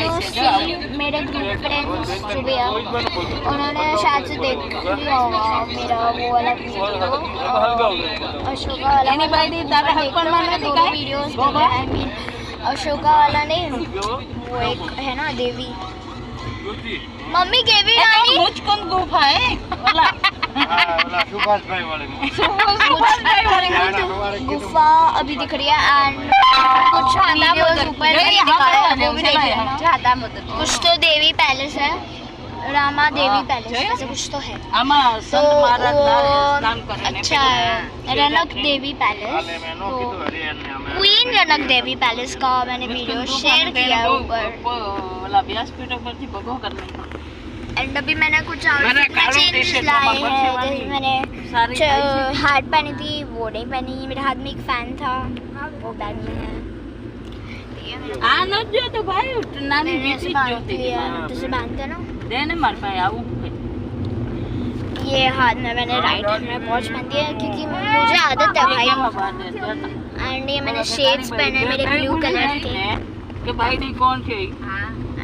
मेरे group friends जो भी है उन्होंने शायद से देख लिया होगा मेरा वो वाला वीडियो अशोका वाला दो वीडियोस आई मीन अशोका वाला नहीं वो एक है ना देवी मम्मी केवी रानी मुझको गुफा है वाला सुभाष भाई वाले गुफा अभी दिख रही है एंड कुछ वीडियोस ऊपर दिखाया है वो भी देख लेना कुछ तो देवी पैलेस है रामा देवी पैलेस ऐसे कुछ तो है आमा तो संत महाराज दान करे अच्छा है रनक देवी पैलेस तो क्वीन रनक देवी पैलेस का मैंने वीडियो शेयर किया है ऊपर वाला व्यासपीठ पर थी भगो करने एंड अभी मैंने कुछ चेंज लाए हैं जैसे मैंने हार्ट पहनी थी वो नहीं पहनी मेरे हाथ में एक फैन था वो बैग में है आना जो तो भाई नानी बीच जोती तो से बांधते ना देने मार पाए आऊं ये हाथ में मैंने राइट हैंड में वॉच पहन दिया क्योंकि मुझे आदत है भाई एंड ये मैंने शेड्स पहने मेरे ब्लू कलर के कि भाई नहीं कौन थे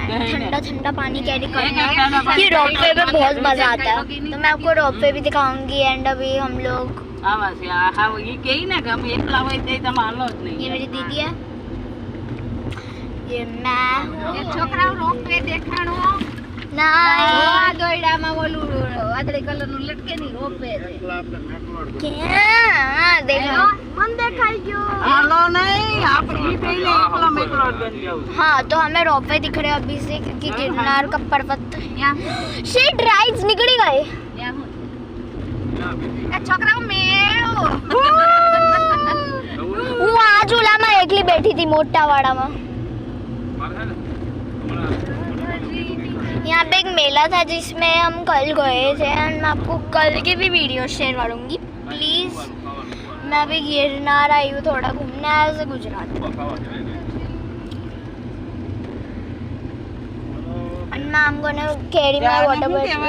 ठंडा ठंडा पानी कैरी करना ये रोपवे में बहुत मजा आता है तो मैं आपको रोपवे भी दिखाऊंगी एंड अभी हम लोग आवाज हाँ ये कहीं ना हम एक लावे थे तो मान लो नहीं ये मेरी दीदी है ये मैं ये छोकरा रोपवे देखाणो ના દોયડામાં ઓલું વાદળી કલરનું લટકે ની રોપવે છે क्या देखो मन देखाई क्यों હાલો નહીં આપણી પહેલે એકલો મેકરો બન જાવ हाँ तो हमें रोपवे दिख रहे हैं अभी से क्योंकि गिरनार का पर्वत शिट राइड्स निकल गए છોકરાઓ મેળો હું આ ઝૂલામાં એકલી બેઠી थी मोटा वाड़ाમાં यहाँ पे एक मेला था जिसमें हम कल गए थे एंड मैं आपको कल की भी वीडियो शेयर करूँगी प्लीज़ मैं अभी गिरनार आई हूँ थोड़ा घूमने ऐसे Gujarat and now I'm gonna carry my water bottle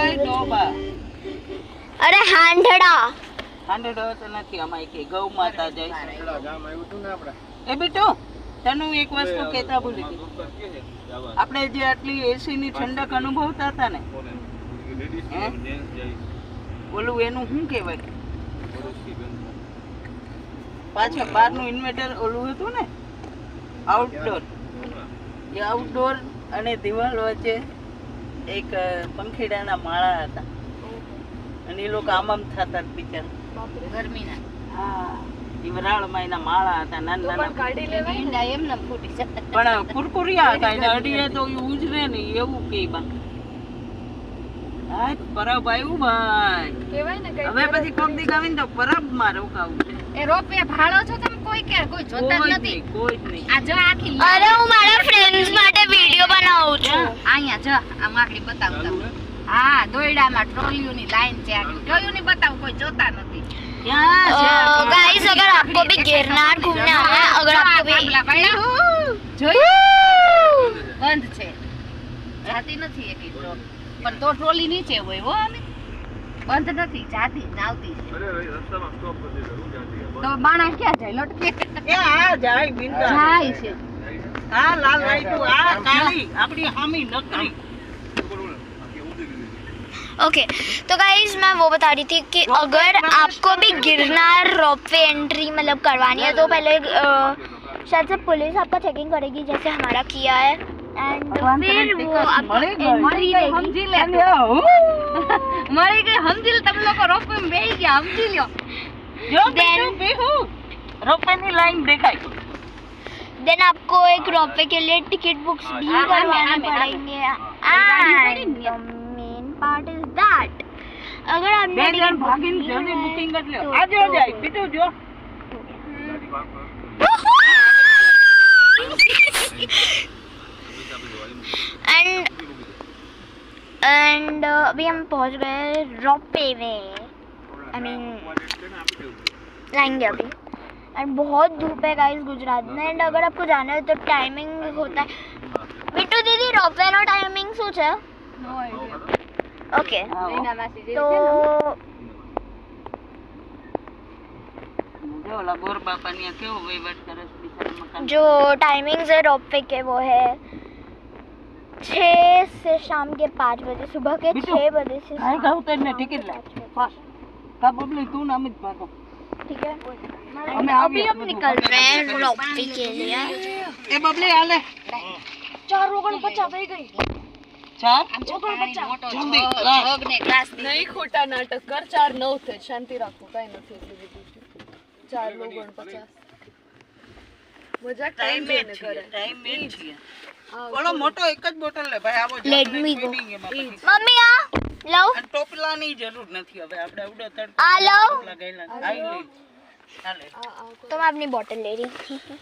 अरे हांडड़ा હાંડડો તો નથી અમાય કે ગૌ માતા જય એ બેટો તને એક વસ્તુ કહેતા ભૂલી ગઈ આપણે જે આટલી એસી ની ઠંડક અનુભવતા હતા ને ઓલું એનું શું કહેવાય પાછા બહારનું ઇન્વર્ટર ઓલું હતું ને આઉટડોર એ આઉટડોર અને દિવાલ વચ્ચે એક પંખીડાના માળા હતા અને એ લોકો આમ થતા બિચારા ગરમીના હા ઈવરાળમાં એના માળા હતા નાના નાના કાઢી લેવાય ઈંડા એમ ન ફૂટી જાય પણ કુરકુરિયા હતા એને અડીએ તો એ ઉજરે નહીં એવું કે બા હા પરબ આવ્યું ભાઈ કહેવાય ને હવે પછી કોક દી ગાવીને તો પરબમાં રોકાવું છે એ રોપે ભાળો છો તમે કોઈ જોતા જ નથી કોઈ જ નહીં આ જો આખી અરે હું મારા ફ્રેન્ડ્સ માટે વિડિયો બનાવું છું અહીંયા જો આ માગલી બતાવું તમને હા દોયડામાં ટ્રોલીઓની લાઈન છે આગળ જોયું નહીં બતાવું કોઈ જોતા નથી गाइस अगर आपको भी गिरनार घूमने आना है अगर आपको भी બંધ છે જાતી નથી એટલી પણ તો ટ્રોલી નીચે હોય હો આને બંધ નથી જાતી આવતી છે તો માણસ ક્યાં જાય લટકે એ આ જાય બિંદા જાય છે આ લાલ લાઈટો આ કાળી આપણી હામી નકરી ओके तो गाइस मैं वो बता रही थी कि अगर आपको भी गिरनार रोपवे एंट्री मतलब करवानी है तो पहले शायद से पुलिस आपका चेकिंग करेगी जैसे हमारा किया है एंड फिर वो आपको एंट्री देगी मरी गई समझी लो तुम लोग रोपवे में बैठ गया समझी लो देन रोपवे की लाइन देखाई देन आपको एक रोपवे के लिए टिकट बुक्स भी करवाने पड़ेंगे एंड पार्ट इज दैट अगर आपने जन भागिन जल्दी बुकिंग कर लो आ जाओ जाए बिटू जो एंड अभी हम पहुंच गए रोपवे में आई मीन लाएंगे अभी एंड बहुत धूप है गाइस गुजरात में एंड अगर आपको जाना है तो टाइमिंग होता है बिट्टू दीदी रोपवे नो टाइमिंग શું છે नो आईडिया ओके तो जो टाइमिंग्स है रोपवे के वो है 6 से शाम के 5 बजे, सुबह के बिट्टू, 6 बजे से आए शाम गाँव तेरे के टिकट ला 5 बजे। फास्ट का बबली तू ना अमित भागो ठीक है, हमें अभी हम निकल रहे हैं रॉकी के लिए। ए बबली आ ले 4 लोगों को चाबी गई। 4 जल्दी लास्ट નહીં ખોટા નાટક કર 4 9 છે શાંતિ રાખો કાઈ નથી એટલું બધું 4 લોકો 50 મજાક ટાઈમ ટાઈમ મેચ કરે ટાઈમ મેચ છે ઓલો મોટો એક જ બોટલ લે ભાઈ આવો Let me go. મમ્મી આ લો, અને ટોપલાની જરૂર નથી હવે આપણે આવડો તડ આ લો। ટોપલા ગયેલા આઈ લે હાલે तो मैं अपनी बोतल ले रही हूँ।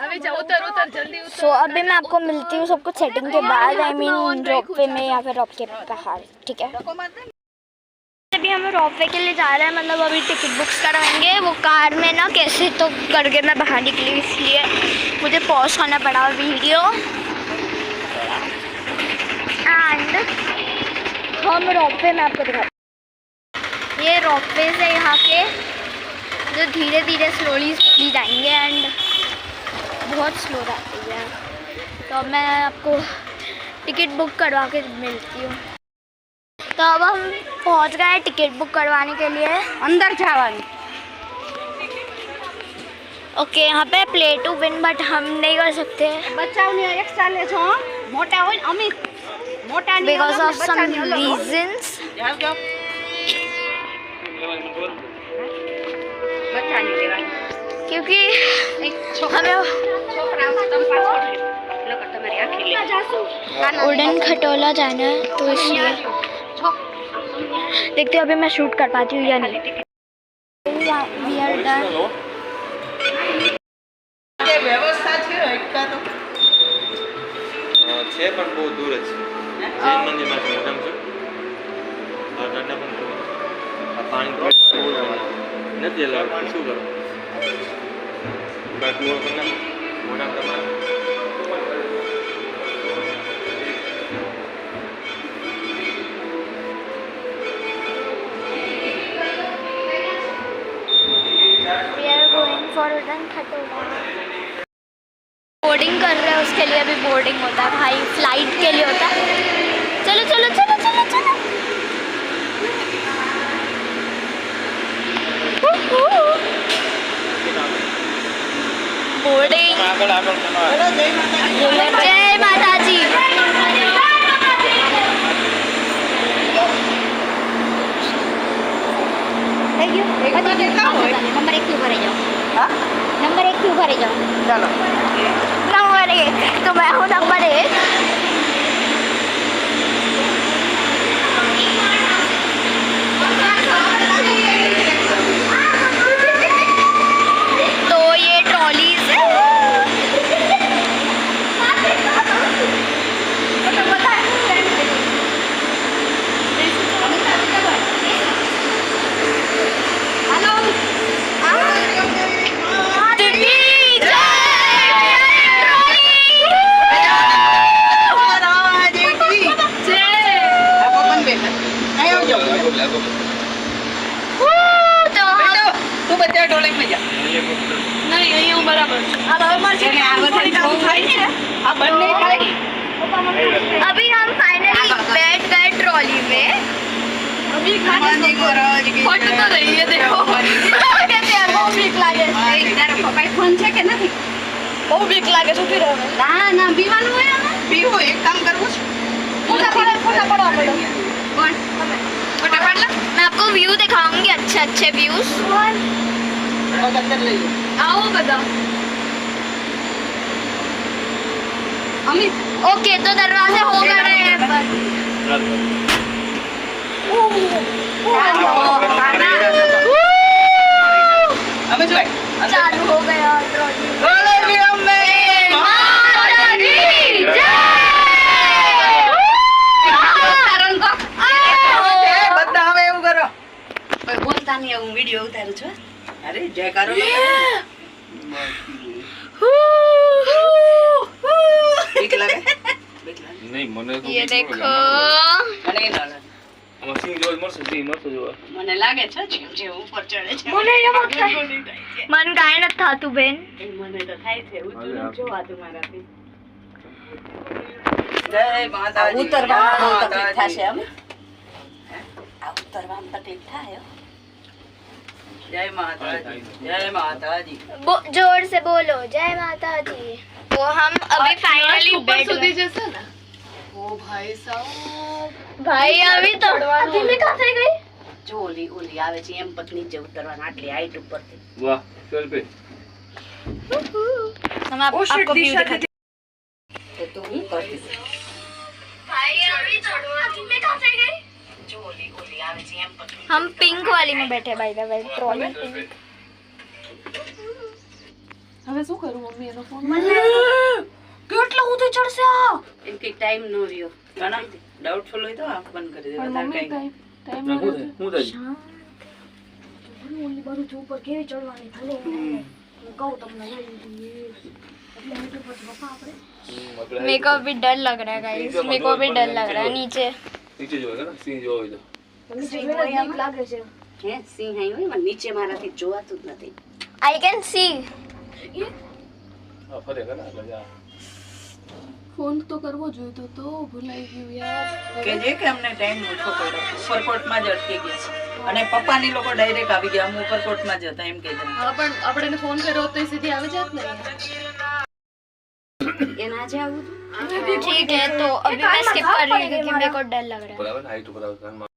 હવે જા ઉતર ઉતર જલ્દી ઉતર सो अभी मैं आपको मिलती हूँ सब कुछ सेटिंग के बाद, आई मीन रोपवे में या फिर रॉक के बाहर, ठीक है। ડકો માર દે अभी हम रोपवे के लिए जा रहे हैं, मतलब अभी टिकट बुक्स करवाएंगे। वो कार में ना कैसे तो करके मैं बाहर निकली, इसलिए मुझे पॉज करना पड़ा वीडियो। एंड हम रोपवे में आपको दिखाते हैं। ये रोपवे से यहाँ के जो धीरे धीरे स्लोली जाएंगे एंड बहुत स्लो जाती है। तो अब मैं आपको टिकट बुक करवा के मिलती हूँ। तो अब हम पहुँच गए टिकट बुक करवाने के लिए। અંદર જવાનું ओके, यहाँ पे प्ले टू विन, बट हम नहीं कर सकते બચાવની એક ચાલે છો મોટા હોય ને અમિત મોટા ની बिकॉज ऑफ सम रीजंस। જાવ જાવ બચાની લેવાની क्योंकि हमें उड़न खटोला जाना है, तो इसलिए देखते हैं अभी मैं शूट कर पाती हूँ या नहीं। We are done. કે વ્યવસ્થા છે એકતા તો છે પણ બહુ દૂર જ છે જૈન મંદિરમાં છે મોટામાં છે આ નાના પણ છે આ પાણી તો નથી એટલે શું કરો બાકી મોટામાં તમારે We are going for उड़न खटोला। बोर्डिंग कर रहे हैं, उसके लिए अभी बोर्डिंग होता है भाई, फ्लाइट के लिए होता है। चलो चलो चलो चलो चलो। बोर्डिंग। આગળ આગળ તમારે जय माता जी। नंबर 1 के ऊपर जाओ। હા नंबर 1 के ऊपर जाओ। ચાલો नंबर 1 तो मैं हूँ नंबर 1। तो ये ट्रॉलीज है। તું બધા ડોલિંગમાં જા નહીં અહીંયા બરાબર આ હવે માર જેને આ બધા કામ થાય છે આ બંને થાય अभी हम फाइनली बैठ गए ट्रॉली में। અભી ખાને ફટ તો રહી है देखो कहते हैं बहुत बीक लागे। તારા પપ્પાએ ફોન છે કે નથી બહુ બીક લાગે છે फिर હવે। ના ના પીવાનું હોય ને પીવો એક કામ કરવું છે फटाफट पड़ो पड़ो। કોણ ફટાફટ લા मैं आपको व्यू दिखाऊंगी, अच्छे अच्छे व्यूज। અંદર લઈ લો આવો બધા અમિત ओके, तो दरवाजे हो गए हैं बंद। અમે જોઈ चालू हो गया ट्रॉली। બોલો વિરમે माता दी जय। બધા હવે એવું કરો બોલતા નહીં હું વિડિયો ઉતારું છું અરે જય કરો બીક લાગે નહીં મને તો ये देखो, મને એ લાગે આમાં સિંહ જોવા મળશે સિંહ મળશે જોવા મને લાગે છે જે ઉપર ચડે છે મને એવું થાય मन काय न था तू बेन। મને તો થાય છે ઉતરું જોવા તમારાથી જય માતાજી ઉતરવામાં બહુ જય તકલીફ થશે માતાજી. અમે આ ઉતરવામાં તકલીફ થાય હો. જય માતાજી જય માતાજી जोर से बोलो जय माता दी। तो हम अभी फाइनली ઉપર बेड સુધી જશે ને ઓ ભાઈ સાહેબ भाई अभी तो धीमे कहाँ થઈ ગઈ? જો ઓલી આવે છે એમ પગ નીચે ઉતરવાનું આટલી હાઈટ ઉપરથી વાહ ચલ બે हम आपको व्यू दिखाते તો તું હું કરતી भाई अभी तो धीमे कहाँ થઈ ગઈ? જો ઓલી આવે છે એમ પગ हम पिंक वाली में बैठे by the way trolley pink. હવે શું કરું મમ્મી એનો ફોન કેટલો ઊંચો ચડશે આ? એમ કે ટાઈમ નો રહ્યો ઘણા ડાઉટફુલ હોય તો આંખ બંધ કરી દે પણ વધારે મમ્મી કઈ ટાઈમ હું થાય ઓલી બાજુ થી ઉપર કેવી ચડવાની ભલે હું કહું તમને मेरे को भी डर लग रहा है गाइस, मेरे को भी डर लग रहा है नीचे। નીચે જોવે ને સિંહ જોવો હોય તો હે સિંહ અહીં હોય પણ નીચે મારાથી જોવાતું જ નથી आई कैन सी। હા ફરે કરે એટલે જા ફોન તો કરવો જોઈતો તો ભૂલાઈ ગયું યાર કે જે કે અમને ટાઈમ ઓછો પડ્યો ઉપરકોટમાં જ અટકી ગયા છે અને પપ્પાની લોકો ડાયરેક્ટ આવી ગયા હું ઉપરકોટમાં જ હતા એમ કહી દે હા પણ આપણે એને ફોન કર્યો હોત તો એ સીધી આવી જાત ને એના આજે આવું ठीक है तो अभी मैं स्किप कर रही हूँ क्योंकि मेरे को डर लग रहा है। ઉપર આવે ને હાઈટ ઉપર આવે કાનમાં